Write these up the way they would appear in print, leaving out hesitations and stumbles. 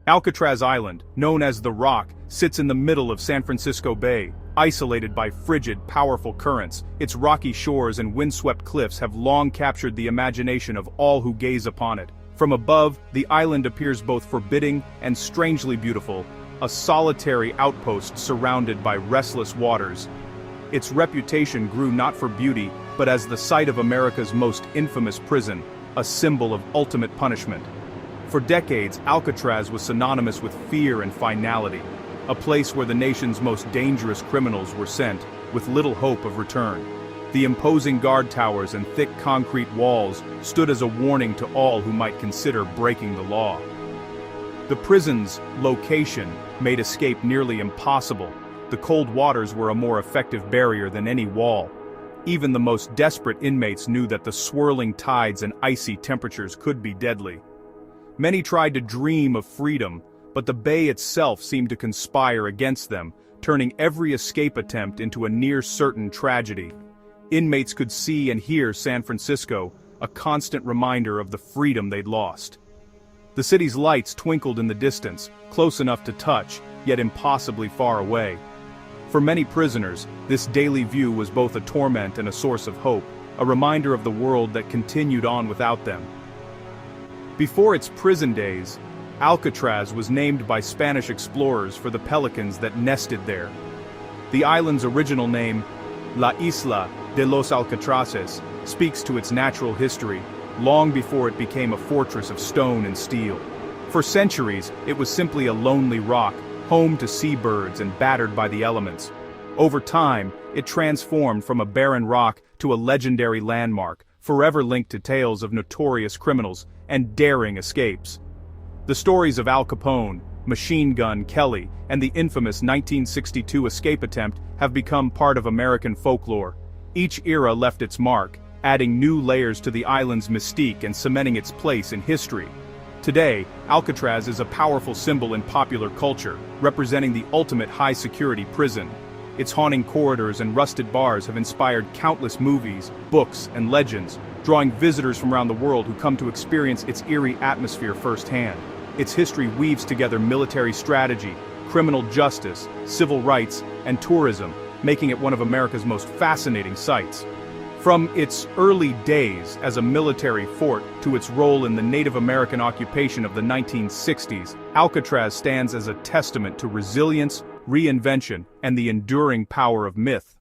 Alcatraz Island, known as the Rock, sits in the middle of San Francisco Bay. Isolated by frigid, powerful currents, its rocky shores and windswept cliffs have long captured the imagination of all who gaze upon it. From above, the island appears both forbidding and strangely beautiful, a solitary outpost surrounded by restless waters. Its reputation grew not for beauty, but as the site of America's most infamous prison, a symbol of ultimate punishment. For decades, Alcatraz was synonymous with fear and finality, a place where the nation's most dangerous criminals were sent, with little hope of return. The imposing guard towers and thick concrete walls stood as a warning to all who might consider breaking the law. The prison's location made escape nearly impossible. The cold waters were a more effective barrier than any wall. Even the most desperate inmates knew that the swirling tides and icy temperatures could be deadly. Many tried to dream of freedom, but the bay itself seemed to conspire against them, turning every escape attempt into a near-certain tragedy. Inmates could see and hear San Francisco, a constant reminder of the freedom they'd lost. The city's lights twinkled in the distance, close enough to touch, yet impossibly far away. For many prisoners, this daily view was both a torment and a source of hope, a reminder of the world that continued on without them. Before its prison days, Alcatraz was named by Spanish explorers for the pelicans that nested there. The island's original name, La Isla de los Alcatraces, speaks to its natural history, long before it became a fortress of stone and steel. For centuries, it was simply a lonely rock, home to seabirds and battered by the elements. Over time, it transformed from a barren rock to a legendary landmark, forever linked to tales of notorious criminals and daring escapes. The stories of Al Capone, Machine Gun Kelly, and the infamous 1962 escape attempt have become part of American folklore. Each era left its mark, adding new layers to the island's mystique and cementing its place in history. Today, Alcatraz is a powerful symbol in popular culture, representing the ultimate high-security prison. Its haunting corridors and rusted bars have inspired countless movies, books, and legends, drawing visitors from around the world who come to experience its eerie atmosphere firsthand. Its history weaves together military strategy, criminal justice, civil rights, and tourism, making it one of America's most fascinating sites. From its early days as a military fort to its role in the Native American occupation of the 1960s, Alcatraz stands as a testament to resilience, reinvention, and the enduring power of myth.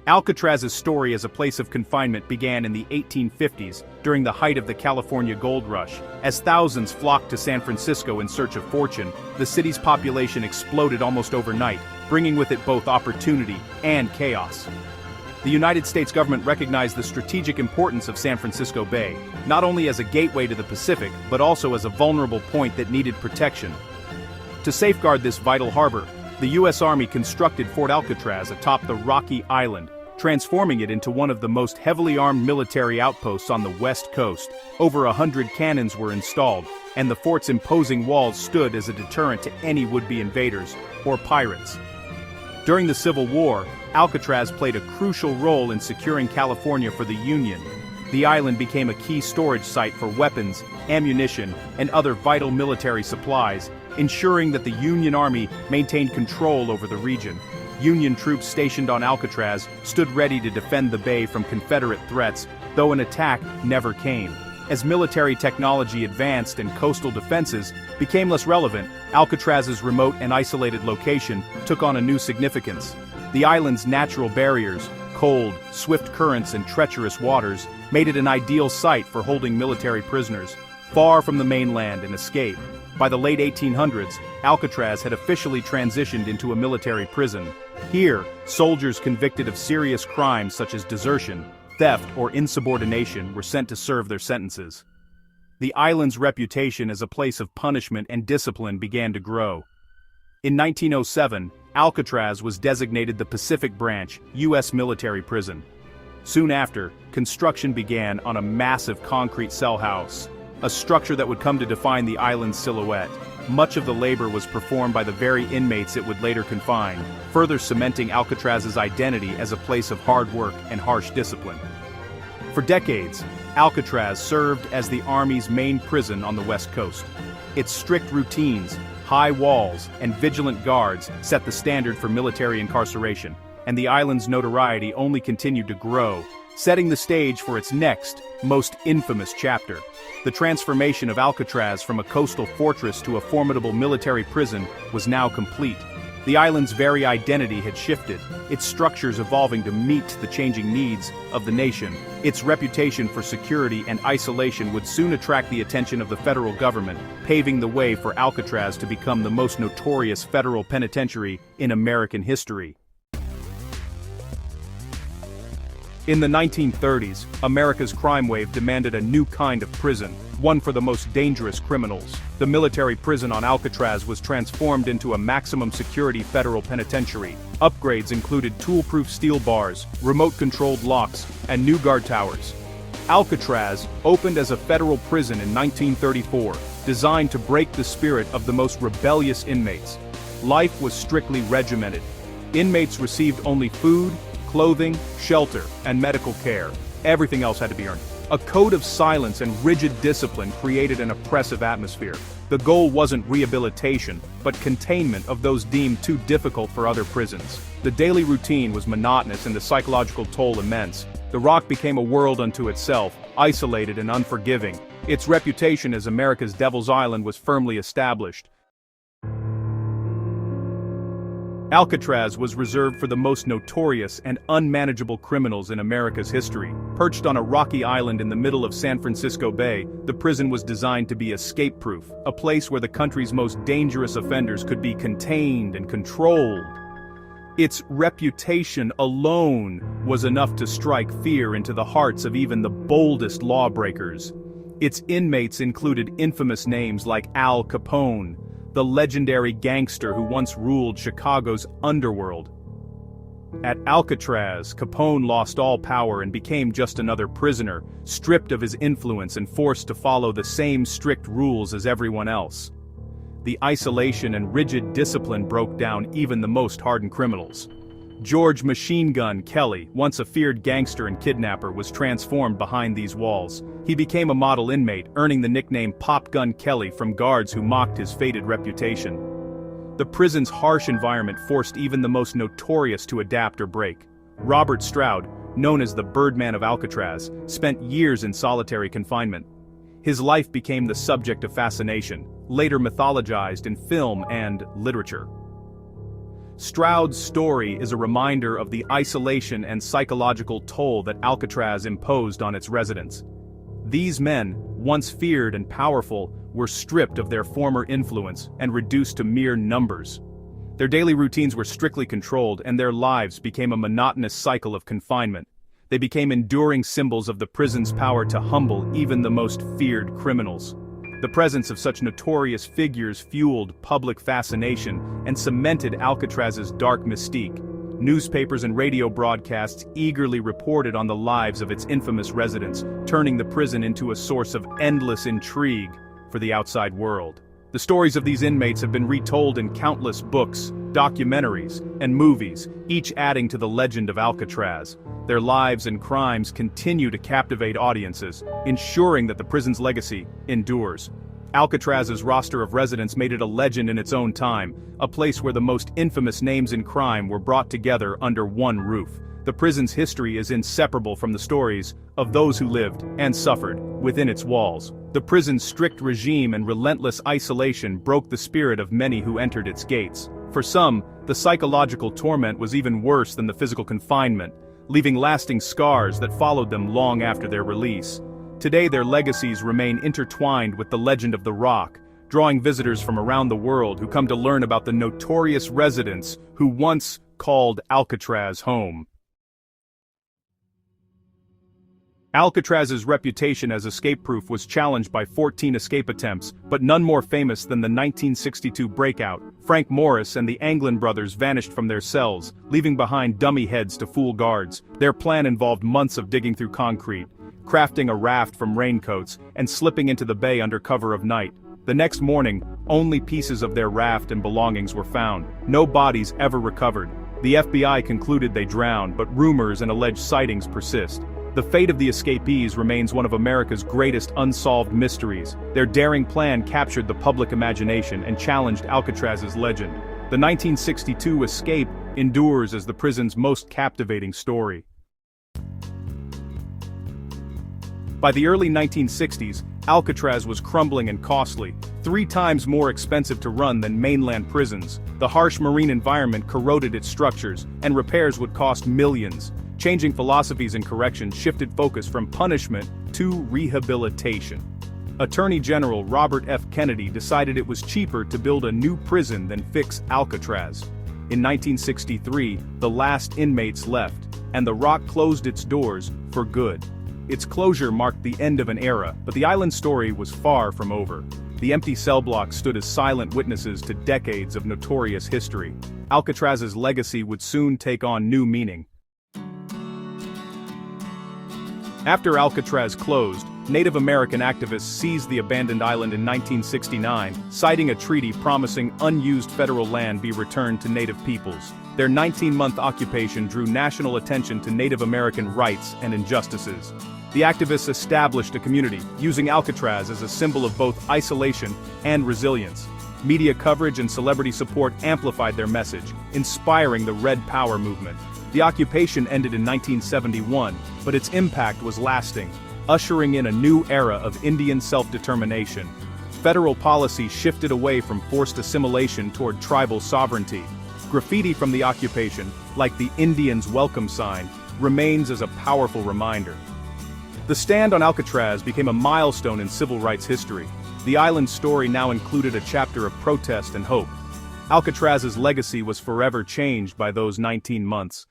Alcatraz's story as a place of confinement began in the 1850s, during the height of the California gold rush. As thousands flocked to San Francisco in search of fortune, the city's population exploded almost overnight, bringing with it both opportunity and chaos. The United States government recognized the strategic importance of San Francisco Bay, not only as a gateway to the Pacific, but also as a vulnerable point that needed protection. To safeguard this vital harbor, the U.S. Army constructed Fort Alcatraz atop the rocky island, transforming it into one of the most heavily armed military outposts on the West Coast. Over 100 cannons were installed, and the fort's imposing walls stood as a deterrent to any would-be invaders or pirates. During the Civil War, Alcatraz played a crucial role in securing California for the Union. The island became a key storage site for weapons, ammunition, and other vital military supplies, ensuring that the Union Army maintained control over the region. Union troops stationed on Alcatraz stood ready to defend the bay from Confederate threats, though an attack never came. As military technology advanced and coastal defenses became less relevant, Alcatraz's remote and isolated location took on a new significance. The island's natural barriers, cold, swift currents and treacherous waters, made it an ideal site for holding military prisoners, far from the mainland and escape. By the late 1800s, Alcatraz had officially transitioned into a military prison. Here, soldiers convicted of serious crimes such as desertion, theft, or insubordination were sent to serve their sentences. The island's reputation as a place of punishment and discipline began to grow. In 1907, Alcatraz was designated the Pacific Branch U.S. military prison. Soon after, construction began on a massive concrete cell house, a structure that would come to define the island's silhouette. Much of the labor was performed by the very inmates it would later confine, further cementing Alcatraz's identity as a place of hard work and harsh discipline. For decades, Alcatraz served as the Army's main prison on the West Coast. Its strict routines, high walls, and vigilant guards set the standard for military incarceration, and the island's notoriety only continued to grow, setting the stage for its next, most infamous chapter. The transformation of Alcatraz from a coastal fortress to a formidable military prison was now complete. The island's very identity had shifted, its structures evolving to meet the changing needs of the nation. Its reputation for security and isolation would soon attract the attention of the federal government, paving the way for Alcatraz to become the most notorious federal penitentiary in American history. In the 1930s, America's crime wave demanded a new kind of prison, one for the most dangerous criminals. The military prison on Alcatraz was transformed into a maximum security federal penitentiary. Upgrades included tool-proof steel bars, remote-controlled locks, and new guard towers. Alcatraz opened as a federal prison in 1934, designed to break the spirit of the most rebellious inmates. Life was strictly regimented. Inmates received only food, clothing, shelter, and medical care. Everything else had to be earned. A code of silence and rigid discipline created an oppressive atmosphere. The goal wasn't rehabilitation, but containment of those deemed too difficult for other prisons. The daily routine was monotonous and the psychological toll immense. The Rock became a world unto itself, isolated and unforgiving. Its reputation as America's Devil's Island was firmly established. Alcatraz was reserved for the most notorious and unmanageable criminals in America's history. Perched on a rocky island in the middle of San Francisco Bay, the prison was designed to be escape-proof, a place where the country's most dangerous offenders could be contained and controlled. Its reputation alone was enough to strike fear into the hearts of even the boldest lawbreakers. Its inmates included infamous names like Al Capone, the legendary gangster who once ruled Chicago's underworld. At Alcatraz, Capone lost all power and became just another prisoner, stripped of his influence and forced to follow the same strict rules as everyone else. The isolation and rigid discipline broke down even the most hardened criminals. George Machine Gun Kelly, once a feared gangster and kidnapper, was transformed behind these walls. He became a model inmate, earning the nickname Pop Gun Kelly from guards who mocked his faded reputation. The prison's harsh environment forced even the most notorious to adapt or break. Robert Stroud, known as the Birdman of Alcatraz, spent years in solitary confinement. His life became the subject of fascination, later mythologized in film and literature. Stroud's story is a reminder of the isolation and psychological toll that Alcatraz imposed on its residents. These men, once feared and powerful, were stripped of their former influence and reduced to mere numbers. Their daily routines were strictly controlled, and their lives became a monotonous cycle of confinement. They became enduring symbols of the prison's power to humble even the most feared criminals. The presence of such notorious figures fueled public fascination and cemented Alcatraz's dark mystique. Newspapers and radio broadcasts eagerly reported on the lives of its infamous residents, turning the prison into a source of endless intrigue for the outside world. The stories of these inmates have been retold in countless books, documentaries, and movies, each adding to the legend of Alcatraz. Their lives and crimes continue to captivate audiences, ensuring that the prison's legacy endures. Alcatraz's roster of residents made it a legend in its own time, a place where the most infamous names in crime were brought together under one roof. The prison's history is inseparable from the stories of those who lived and suffered within its walls. The prison's strict regime and relentless isolation broke the spirit of many who entered its gates. For some, the psychological torment was even worse than the physical confinement, leaving lasting scars that followed them long after their release. Today their legacies remain intertwined with the legend of the Rock, drawing visitors from around the world who come to learn about the notorious residents who once called Alcatraz home. Alcatraz's reputation as escape-proof was challenged by 14 escape attempts, but none more famous than the 1962 breakout. Frank Morris and the Anglin brothers vanished from their cells, leaving behind dummy heads to fool guards. Their plan involved months of digging through concrete, crafting a raft from raincoats, and slipping into the bay under cover of night. The next morning, only pieces of their raft and belongings were found. No bodies ever recovered. The FBI concluded they drowned, but rumors and alleged sightings persist. The fate of the escapees remains one of America's greatest unsolved mysteries. Their daring plan captured the public imagination and challenged Alcatraz's legend. The 1962 escape endures as the prison's most captivating story. By the early 1960s, Alcatraz was crumbling and costly, 3 times more expensive to run than mainland prisons. The harsh marine environment corroded its structures, and repairs would cost millions. Changing philosophies in corrections shifted focus from punishment to rehabilitation. Attorney General Robert F. Kennedy decided it was cheaper to build a new prison than fix Alcatraz. In 1963, the last inmates left, and the Rock closed its doors for good. Its closure marked the end of an era, but the island's story was far from over. The empty cell blocks stood as silent witnesses to decades of notorious history. Alcatraz's legacy would soon take on new meaning. After Alcatraz closed, Native American activists seized the abandoned island in 1969, citing a treaty promising unused federal land be returned to Native peoples. Their 19-month occupation drew national attention to Native American rights and injustices. The activists established a community, using Alcatraz as a symbol of both isolation and resilience. Media coverage and celebrity support amplified their message, inspiring the Red Power movement. The occupation ended in 1971, but its impact was lasting, ushering in a new era of Indian self-determination. Federal policy shifted away from forced assimilation toward tribal sovereignty. Graffiti from the occupation, like the Indians' welcome sign, remains as a powerful reminder. The stand on Alcatraz became a milestone in civil rights history. The island's story now included a chapter of protest and hope. Alcatraz's legacy was forever changed by those 19 months.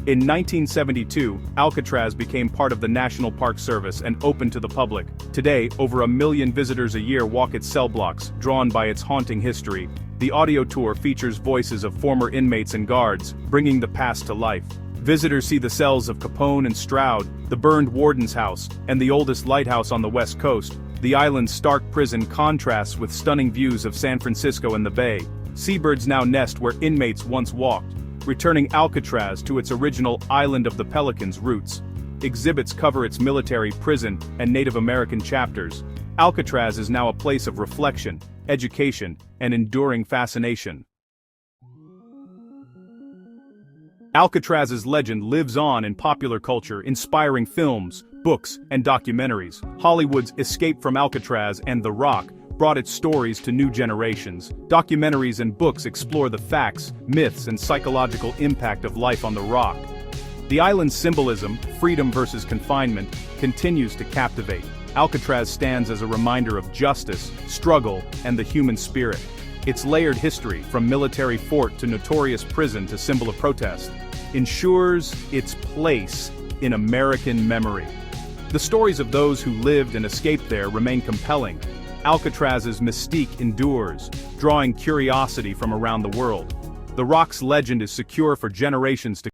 In 1972, Alcatraz became part of the National Park Service and open to the public. Today, over 1 million visitors a year walk its cell blocks, drawn by its haunting history. The audio tour features voices of former inmates and guards, bringing the past to life. Visitors see the cells of Capone and Stroud, the burned warden's house, and the oldest lighthouse on the west coast. The island's stark prison contrasts with stunning views of San Francisco and the Bay. Seabirds now nest where inmates once walked, returning Alcatraz to its original Island of the Pelicans roots. Exhibits cover its military, prison, and Native American chapters. Alcatraz is now a place of reflection, education, and enduring fascination. Alcatraz's legend lives on in popular culture, inspiring films, books, and documentaries. Hollywood's Escape from Alcatraz and The Rock brought its stories to new generations. Documentaries and books explore the facts, myths, and psychological impact of life on the Rock. The island's symbolism, freedom versus confinement, continues to captivate. Alcatraz stands as a reminder of justice, struggle, and the human spirit. Its layered history, from military fort to notorious prison to symbol of protest, ensures its place in American memory. The stories of those who lived and escaped there remain compelling. Alcatraz's mystique endures, drawing curiosity from around the world. The Rock's legend is secure for generations to